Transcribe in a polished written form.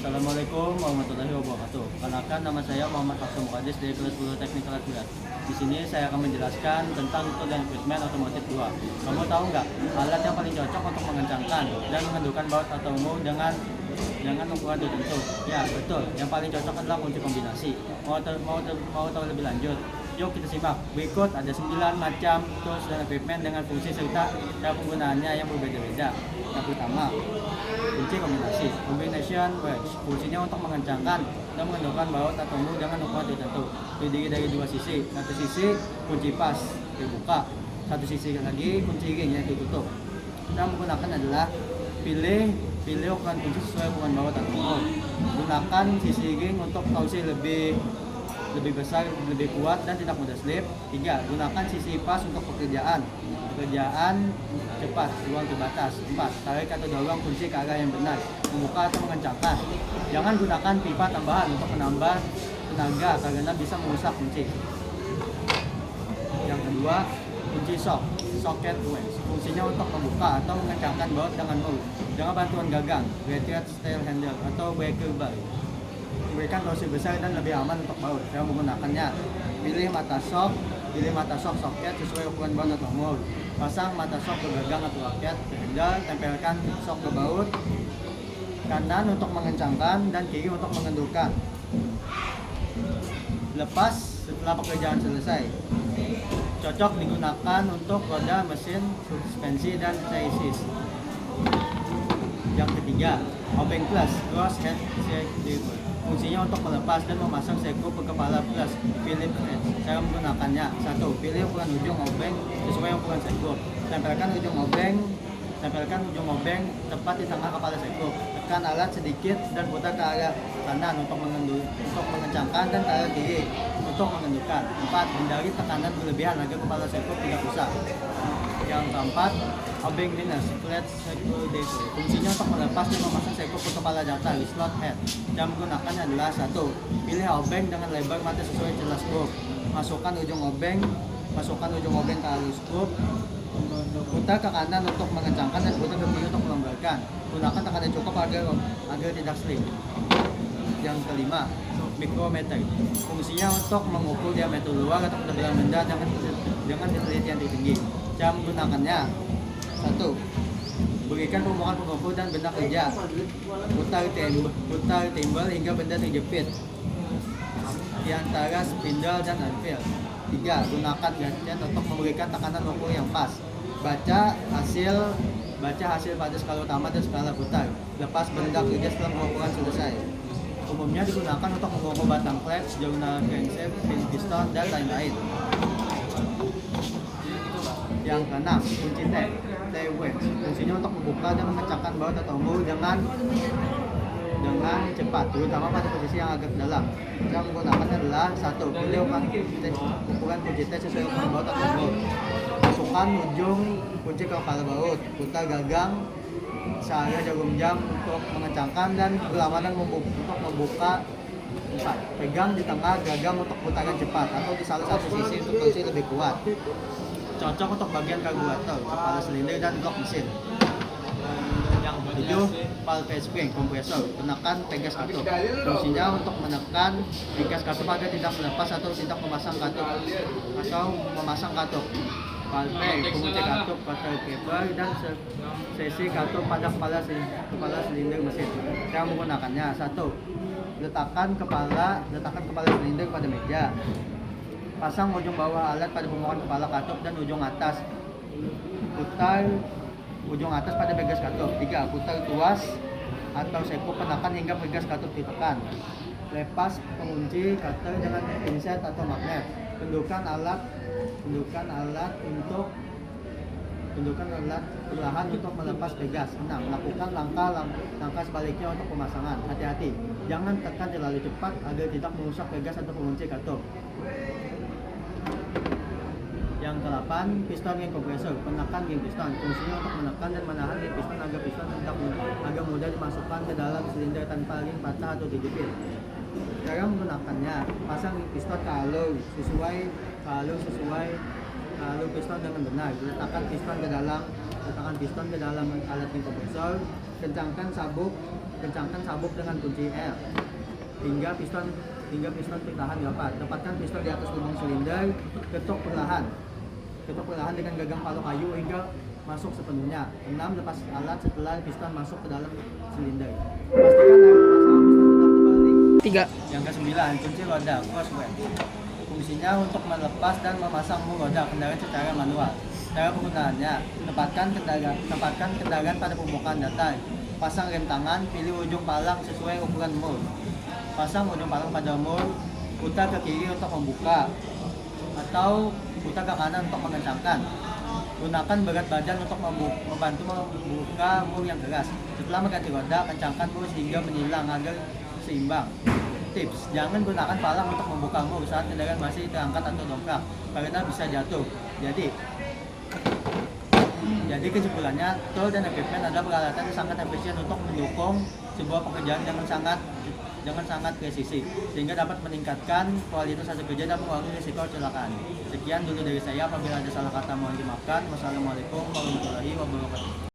Assalamualaikum warahmatullahi wabarakatuh. Perkenalkan, nama saya Muhammad Fakso Mukadis dari kelas 10 Teknik Alat Berat. Di sini saya akan menjelaskan tentang tool dan equipment otomotif 2. Kamu tahu nggak alat yang paling cocok untuk mengencangkan dan mengendurkan baut atau move dengan ukuran tertentu? Ya, betul. Yang paling cocok adalah kunci kombinasi. Mau tahu lebih lanjut? Yuk kita simak. Berikut ada 9 macam tools dan equipment dengan fungsi serta cara penggunaannya yang berbeda-beda. Yang pertama, kunci kombinasi. Combination wedge. Fungsinya untuk mengencangkan dan mengendurkan baut atau move dengan ukuran tertentu. Terdiri dari dua sisi. Satu sisi kunci pas terbuka, satu sisi lagi kunci ring yang ditutup. Kita menggunakan adalah pilih ukuran kunci sesuai ukuran baut atau move. Gunakan sisi ring untuk torsi lebih besar, lebih kuat dan tidak mudah slip. 3. Gunakan sisi pas untuk pekerjaan cepat, ruang terbatas. 4. Tarik atau dorong kunci ke arah yang benar, membuka atau mengencangkan. Jangan gunakan pipa tambahan untuk menambah tenaga karena bisa merusak kunci. Yang kedua, kunci socket wedge. Fungsinya untuk membuka atau mengencangkan baut dengan move dengan bantuan gagang, ratchet style handle atau breaker bar. Memberikan torsi besar dan lebih aman untuk baut. Cara menggunakannya, pilih mata shock soket sesuai ukuran baut atau move. Pasang mata shock ke gagang atau raket ke handle, tempelkan shock ke baut. Kanan untuk mengencangkan dan kiri untuk mengendurkan. Lepas setelah pekerjaan selesai. Cocok digunakan untuk roda mesin, suspensi, dan chassis. Yang ketiga, obeng plus cross head screwdriver. Fungsinya untuk melepas dan memasang sekrup ke kepala plus Phillips head. Cara menggunakannya: 1. Pilih ukuran ujung obeng sesuai ukuran sekrup. Tempelkan ujung obeng tepat di tengah kepala sekrup. Tekan alat sedikit dan putar ke arah kanan untuk mengencangkan dan ke arah kiri untuk mengendurkan. 4. Hindari tekanan berlebihan agar kepala sekrup tidak rusak. Yang keempat, obeng minus flat screwdriver. Fungsinya untuk melepas dan memasang sekrup ke kepala datar slot head. Cara menggunakannya adalah: 1. Pilih obeng dengan lebar mata sesuai celah skrup. Masukkan ujung obeng ke arus skrup. Putar ke kanan untuk mengencangkan dan putar ke kiri untuk melonggarkan. Gunakan tekanan cukup agar tidak slip. Yang kelima, micrometer. Fungsinya untuk mengukur diameter luar atau ketebalan benda dengan ketelitian tinggi. Cara menggunakannya: 1. Berikan permukaan pengukur dan benda kerja. Putar timbal hingga benda terjepit di antara spindle dan anvil. 3. Gunakan gadget untuk memberikan tekanan ukur yang pas. Baca hasil pada skala utama dan skala putar. Lepas benda kerja setelah pengukuran selesai. Umumnya digunakan untuk mengukur batang klep, jurnal crankshaft, pin piston, dan lain-lain. Yang keenam, kunci T wedge. Fungsinya untuk membuka dan mengencangkan baut atau move dengan cepat, terutama pada posisi yang agak dalam. Cara menggunakannya adalah: 1. Pilih ukuran kunci T sesuai ukuran baut atau move. Masukkan ujung kunci ke kepala baut. Putar gagang searah jarum jam untuk mengencangkan dan berlawanan untuk membuka. 4. Pegang di tengah gagang untuk putaran cepat atau di salah satu sisi untuk torsi lebih kuat. Cocok untuk bagian karburator, kepala silinder, dan blok mesin. Yang 7, valve spring kompresor. Tekan pegas katup. Fungsinya untuk menekan pegas katup agar tidak melepas atau tidak memasang katup. Valve pengunci katup, water keeper, dan sesi katup pada kepala silinder mesin. Cara menggunakannya: 1. Letakkan kepala silinder pada meja. Pasang ujung bawah alat pada permukaan kepala katup dan ujung atas. Putar ujung atas pada pegas katup. 3. Putar tuas atau sekrup penekan hingga pegas katup ditekan. Lepas pengunci cutter dengan pinset atau magnet. Tundukkan alat perlahan untuk melepas pegas. 6. Lakukan langkah sebaliknya untuk pemasangan. Hati-hati, jangan tekan terlalu cepat agar tidak merusak pegas atau pengunci katup. Yang ke-8, piston ring kompresor. Penekan ring piston. Fungsinya untuk menekan dan menahan ring piston agar piston agak mudah dimasukkan ke dalam silinder tanpa ring patah atau terjepit. Cara menggunakannya: pasang ring piston ke alur sesuai alur piston dengan benar. Letakkan piston ke dalam alat ring kompresor. Kencangkan sabuk Kencangkan sabuk dengan kunci R hingga piston tertahan rapat. Dapatkan piston di atas lubang silinder. Ketuk perlahan dengan gagang palu kayu hingga masuk sepenuhnya. 6. Lepas alat setelah piston masuk ke dalam silinder. Pastikan air pemasangan piston tetap terbalik. 3. Yang ke-9, kunci roda crossway. Fungsinya untuk melepas dan memasang mur roda kendaraan secara manual. Cara penggunaannya: tempatkan kendaraan pada pembukaan datar. Pasang rem tangan, pilih ujung palang sesuai ukuran mur. Pasang ujung palang pada mur, putar ke kiri untuk membuka atau putar ke kanan untuk mengencangkan. Gunakan berat badan untuk membantu membuka mur yang keras. Setelah mengganti roda, kencangkan mur sehingga menyilang agar seimbang. Tips: jangan gunakan palang untuk membuka mur saat kendaraan masih terangkat atau dongkrak karena bisa jatuh. Jadi kesimpulannya, tool dan equipment adalah peralatan yang sangat efisien untuk mendukung sebuah pekerjaan dengan sangat presisi, sehingga dapat meningkatkan kualitas hasil kerja dan mengurangi risiko kecelakaan. Sekian dulu dari saya. Apabila ada salah kata mohon dimaafkan. Wassalamualaikum warahmatullahi wabarakatuh.